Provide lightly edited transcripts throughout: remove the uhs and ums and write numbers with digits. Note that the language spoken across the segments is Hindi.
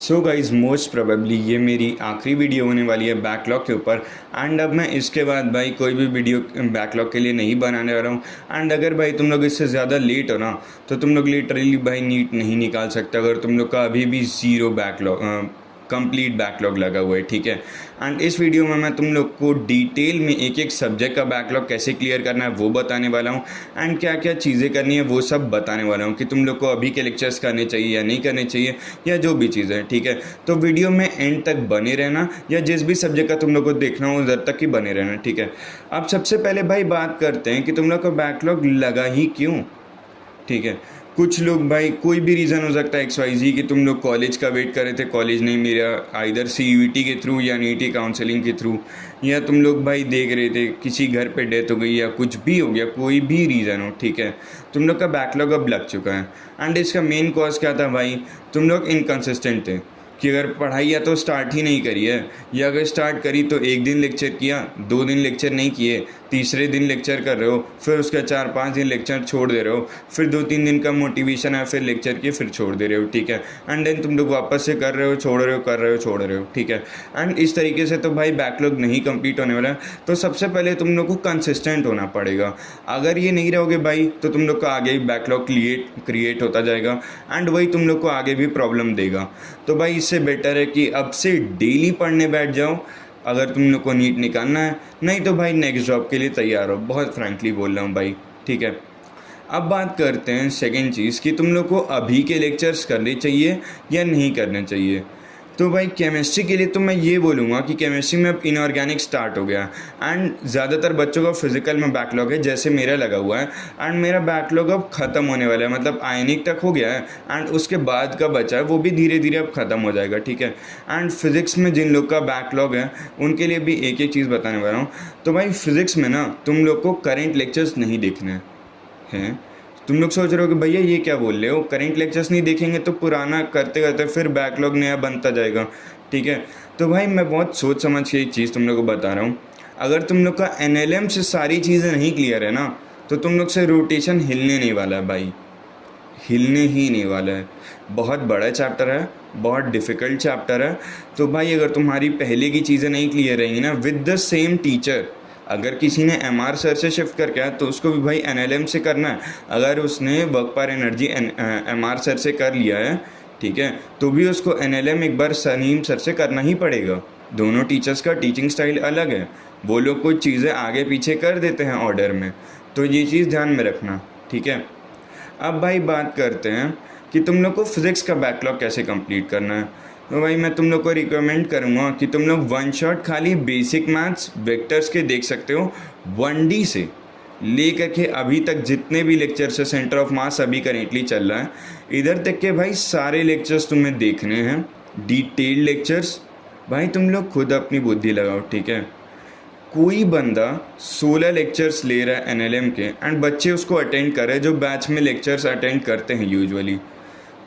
सो गाइज मोस्ट प्रोबेबली ये मेरी आखिरी वीडियो होने वाली है बैकलॉग के ऊपर। एंड अब मैं इसके बाद भाई कोई भी वीडियो बैकलॉग के लिए नहीं बनाने वाला हूँ। एंड अगर भाई तुम लोग इससे ज़्यादा लेट हो ना तो तुम लोग लिटरली भाई नीट नहीं निकाल सकते अगर तुम लोग का अभी भी ज़ीरो बैकलॉग कंप्लीट बैकलॉग लगा हुआ है, ठीक है। एंड इस वीडियो में मैं तुम लोग को डिटेल में एक एक सब्जेक्ट का बैकलॉग कैसे क्लियर करना है वो बताने वाला हूँ। एंड क्या क्या चीज़ें करनी है वो सब बताने वाला हूँ कि तुम लोग को अभी के लेक्चर्स करने चाहिए या नहीं करने चाहिए या जो भी चीज़ें हैं, ठीक है। तो वीडियो में एंड तक बने रहना या जिस भी सब्जेक्ट का तुम लोग को देखना हो उधर तक ही बने रहना, ठीक है। अब सबसे पहले भाई बात करते हैं कि तुम लोग का बैकलॉग लगा ही क्यों, ठीक है। कुछ लोग भाई कोई भी रीज़न हो सकता है XYZ कि तुम लोग कॉलेज का वेट कर रहे थे, कॉलेज नहीं मिला, आइदर CUET के थ्रू या नीट काउंसलिंग के थ्रू, या तुम लोग भाई देख रहे थे किसी घर पे डेथ हो गई या कुछ भी हो गया, कोई भी रीज़न हो, ठीक है। तुम लोग का बैकलॉग अब लग चुका है। एंड इसका मेन कॉज क्या था भाई, तुम लोग इनकन्सिस्टेंट थे कि अगर पढ़ाई या तो स्टार्ट ही नहीं करी है, या अगर स्टार्ट करी तो एक दिन लेक्चर किया, 2 दिन लेक्चर नहीं किए, तीसरे दिन लेक्चर कर रहे हो, फिर उसका 4-5 दिन लेक्चर छोड़ दे रहे हो, फिर 2-3 दिन का मोटिवेशन है, फिर लेक्चर किए, फिर छोड़ दे रहे हो, ठीक है। एंड देन तुम लोग वापस से कर रहे हो, छोड़ रहे हो, कर रहे हो, छोड़ रहे हो, ठीक है। एंड इस तरीके से तो भाई बैकलॉग नहीं कंप्लीट होने वाला है। तो सबसे पहले तुम लोग को कंसिस्टेंट होना पड़ेगा। अगर ये नहीं रहोगे भाई तो तुम लोग का आगे बैकलॉग क्रिएट होता जाएगा एंड वही तुम लोग को आगे भी प्रॉब्लम देगा। तो भाई इससे बेटर है कि अब से डेली पढ़ने बैठ जाओ अगर तुम लोग को नीट निकालना है, नहीं तो भाई नेक्स्ट जॉब के लिए तैयार हो। बहुत फ्रैंकली बोल रहा हूँ भाई, ठीक है। अब बात करते हैं सेकंड चीज़ कि तुम लोग को अभी के लेक्चर्स करने चाहिए या नहीं करने चाहिए। तो भाई केमिस्ट्री के लिए तो मैं ये बोलूँगा कि केमिस्ट्री में अब इनऑर्गेनिक स्टार्ट हो गया एंड ज़्यादातर बच्चों का फिजिकल में बैकलॉग है, जैसे मेरा लगा हुआ है। एंड मेरा बैकलॉग अब ख़त्म होने वाला है, मतलब आयनिक तक हो गया है एंड उसके बाद का बचा है वो भी धीरे धीरे अब ख़त्म हो जाएगा, ठीक है। एंड फिज़िक्स में जिन लोग का बैकलॉग है उनके लिए भी एक एक चीज़ बताने वाला हूँ। तो भाई फिज़िक्स में ना तुम लोग को करेंट लेक्चर्स नहीं देखने हैं। तुम लोग सोच रहे हो कि भैया ये क्या बोल रहे हो, करेंट लेक्चर्स नहीं देखेंगे तो पुराना करते करते फिर बैकलॉग नया बनता जाएगा, ठीक है। तो भाई मैं बहुत सोच समझ के एक चीज़ तुम लोग को बता रहा हूँ। अगर तुम लोग का NLM से सारी चीज़ें नहीं क्लियर है ना तो तुम लोग से रोटेशन हिलने नहीं वाला है भाई, हिलने ही नहीं वाला है। बहुत बड़ा चैप्टर है, बहुत डिफ़िकल्ट चैप्टर है। तो भाई अगर तुम्हारी पहले की चीज़ें नहीं क्लियर रहेंगी ना विद द सेम टीचर, अगर किसी ने MR सर से शिफ्ट करके आया तो उसको भी भाई NLM से करना है। अगर उसने वर्क पर एनर्जी MR सर से कर लिया है, ठीक है, तो भी उसको NLM एक बार सलीम सर से करना ही पड़ेगा। दोनों टीचर्स का टीचिंग स्टाइल अलग है, वो लोग कुछ चीज़ें आगे पीछे कर देते हैं ऑर्डर में, तो ये चीज़ ध्यान में रखना, ठीक है। अब भाई बात करते हैं कि तुम लोग को फिज़िक्स का बैकलॉग कैसे कंप्लीट करना है। तो भाई मैं तुम लोग को रिकमेंड करूँगा कि तुम लोग वन शॉट खाली बेसिक मैथ्स वेक्टर्स के देख सकते हो, 1D से लेकर के अभी तक जितने भी लेक्चर्स है, सेंटर ऑफ मास अभी करेंटली चल रहा है, इधर तक के भाई सारे लेक्चर्स तुम्हें देखने हैं, डिटेल्ड लेक्चर्स। भाई तुम लोग खुद अपनी बुद्धि लगाओ, ठीक है। कोई बंदा 16 लेक्चर्स ले रहा है NLM के एंड बच्चे उसको अटेंड कर रहे हैं जो बैच में लेक्चर्स अटेंड करते हैं यूजुअली।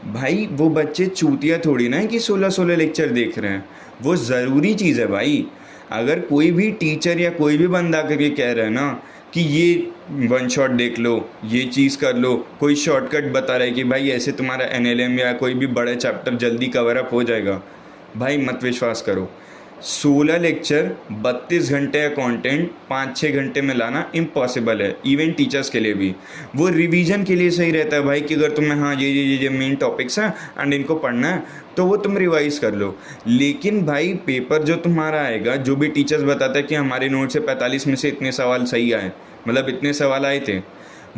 भाई वो बच्चे चूतिया थोड़ी ना है कि 16 लेक्चर देख रहे हैं, वो ज़रूरी चीज़ है भाई। अगर कोई भी टीचर या कोई भी बंदा करके कह रहा है ना कि ये वन शॉट देख लो, ये चीज़ कर लो, कोई शॉर्टकट बता रहा है कि भाई ऐसे तुम्हारा NLM या कोई भी बड़ा चैप्टर जल्दी कवर अप हो जाएगा, भाई मत विश्वास करो। 16 लेक्चर 32 घंटे का कंटेंट 5-6 घंटे में लाना इम्पॉसिबल है, इवन टीचर्स के लिए भी। वो रिवीजन के लिए सही रहता है भाई कि अगर तुम्हें हाँ ये मेन टॉपिक्स हैं एंड इनको पढ़ना है तो वो तुम रिवाइज कर लो। लेकिन भाई पेपर जो तुम्हारा आएगा, जो भी टीचर्स बताता है कि हमारे नोट से 45 में से इतने सवाल सही आए, मतलब इतने सवाल आए थे,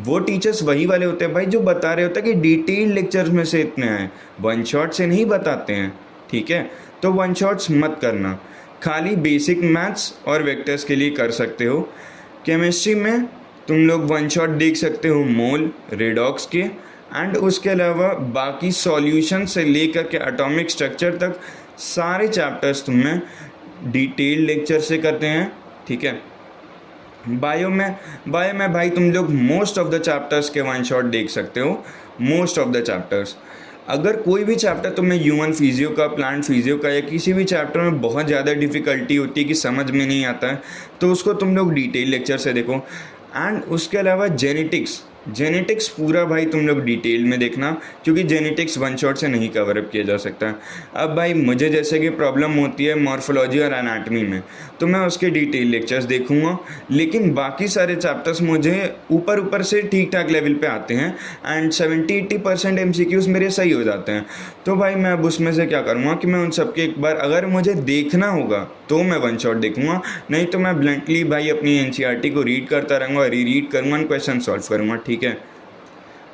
वो टीचर्स वही वाले होते हैं भाई जो बता रहे होते हैं कि डिटेल्ड लेक्चर्स में से इतने आए, वन शॉट से नहीं बताते हैं, ठीक है। तो वन शॉट्स मत करना, खाली बेसिक मैथ्स और वेक्टर्स के लिए कर सकते हो। केमिस्ट्री में तुम लोग वन शॉट देख सकते हो मोल रेडॉक्स के, एंड उसके अलावा बाकी सॉल्यूशन से लेकर के एटॉमिक स्ट्रक्चर तक सारे चैप्टर्स तुम्हें डिटेल्ड लेक्चर से करते हैं, ठीक है। बायो में भाई तुम लोग मोस्ट ऑफ द चैप्टर्स के वन शॉट देख सकते हो, मोस्ट ऑफ द चैप्टर्स। अगर कोई भी चैप्टर तुम्हें ह्यूमन फिजियो का, प्लांट फिजियो का या किसी भी चैप्टर में बहुत ज़्यादा डिफ़िकल्टी होती है कि समझ में नहीं आता है, तो उसको तुम लोग डिटेल लेक्चर से देखो। एंड उसके अलावा जेनेटिक्स, जेनेटिक्स पूरा भाई तुम लोग डिटेल में देखना, क्योंकि जेनेटिक्स वन शॉट से नहीं कवर अप किया जा सकता। अब भाई मुझे जैसे कि प्रॉब्लम होती है मॉर्फोलॉजी और एनाटमी में, तो मैं उसके डिटेल लेक्चर्स देखूंगा, लेकिन बाकी सारे चैप्टर्स मुझे ऊपर ऊपर से ठीक ठाक लेवल पे आते हैं एंड 70-80% MCQs मेरे सही हो जाते हैं। तो भाई मैं अब उसमें से क्या करूँगा कि मैं उन सबके एक बार अगर मुझे देखना होगा तो मैं वन शॉट देखूंगा, नहीं तो मैं ब्लंटली भाई अपनी NCERT को रीड करता रहूँगा, रीड करूँगा, क्वेश्चन सॉल्व करूँगा, ठीक है।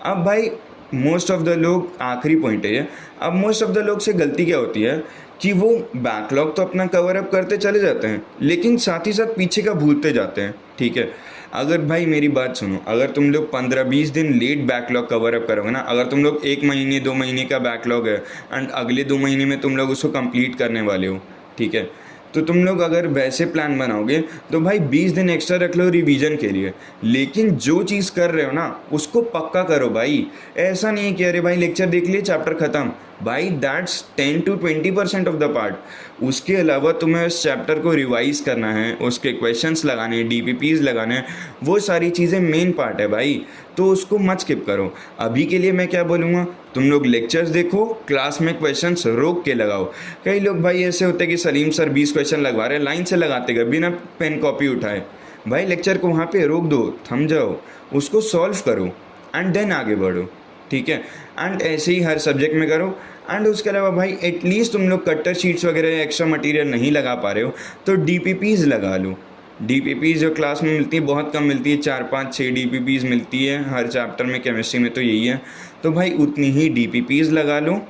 अब भाई मोस्ट ऑफ द लोग, आखिरी पॉइंट है ये, अब मोस्ट ऑफ द लोग से गलती क्या होती है कि वो बैकलॉग तो अपना कवर अप करते चले जाते हैं, लेकिन साथ ही साथ पीछे का भूलते जाते हैं, ठीक है। अगर भाई मेरी बात सुनो, अगर तुम लोग 15-20 दिन लेट बैकलॉग कवर अप करोगे ना, अगर तुम लोग 1 महीने 2 महीने का बैकलॉग है एंड अगले 2 महीने में तुम लोग उसको कंप्लीट करने वाले हो, ठीक है, तो तुम लोग अगर वैसे प्लान बनाओगे तो भाई 20 दिन एक्स्ट्रा रख लो रिवीजन के लिए, लेकिन जो चीज़ कर रहे हो ना उसको पक्का करो भाई। ऐसा नहीं है कि अरे भाई लेक्चर देख लिए चैप्टर ख़त्म, भाई दैट्स 10-20% ऑफ द पार्ट। उसके अलावा तुम्हें उस चैप्टर को रिवाइज करना है, उसके क्वेश्चंस लगाने हैं, DPPs लगाने हैं, वो सारी चीज़ें मेन पार्ट है भाई, तो उसको मत स्किप करो। अभी के लिए मैं क्या बोलूँगा, तुम लोग लेक्चर्स देखो, क्लास में क्वेश्चंस रोक के लगाओ। कई लोग भाई ऐसे होते कि सलीम सर 20 क्वेश्चन लगवा रहे हैं, लाइन से लगाते गए बिना पेन कॉपी उठाए। भाई लेक्चर को वहाँ पे रोक दो, थम जाओ, उसको सॉल्व करो एंड देन आगे बढ़ो, ठीक है। एंड ऐसे ही हर सब्जेक्ट में करो। एंड उसके अलावा भाई एटलीस्ट तुम लोग कट्टर शीट्स वगैरह एक्स्ट्रा मटेरियल नहीं लगा पा रहे हो तो DPPs लगा लो। DPPs जो क्लास में मिलती है बहुत कम मिलती है, 4-5-6 DPPs मिलती है हर चैप्टर में, केमिस्ट्री में तो यही है, तो भाई उतनी ही DPPs लगा लो,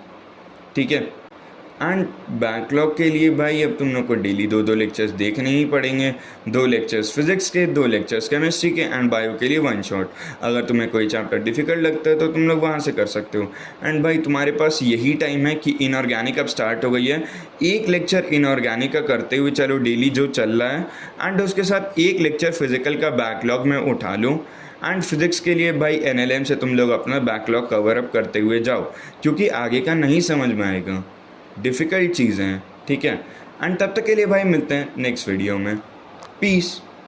ठीक है। एंड बैकलॉग के लिए भाई अब तुम लोग को डेली 2-2 लेक्चर्स देखने ही पड़ेंगे, 2 लेक्चर्स फिजिक्स के, 2 लेक्चर्स केमिस्ट्री के एंड बायो के लिए वन शॉट। अगर तुम्हें कोई चैप्टर डिफिकल्ट लगता है तो तुम लोग वहाँ से कर सकते हो। एंड भाई तुम्हारे पास यही टाइम है कि इनऑर्गेनिक अब स्टार्ट हो गई है, एक लेक्चर इनऑर्गेनिक का करते हुए चलो डेली जो चल रहा है, एंड उसके साथ एक लेक्चर फिजिकल का बैकलॉग में उठा लो। एंड फिजिक्स के लिए भाई NLM से तुम लोग अपना बैकलॉग कवर अप करते हुए जाओ, क्योंकि आगे का नहीं समझ में आएगा, डिफ़िकल्ट चीज़ें हैं, ठीक है। एंड तब तक के लिए भाई मिलते हैं नेक्स्ट वीडियो में। पीस।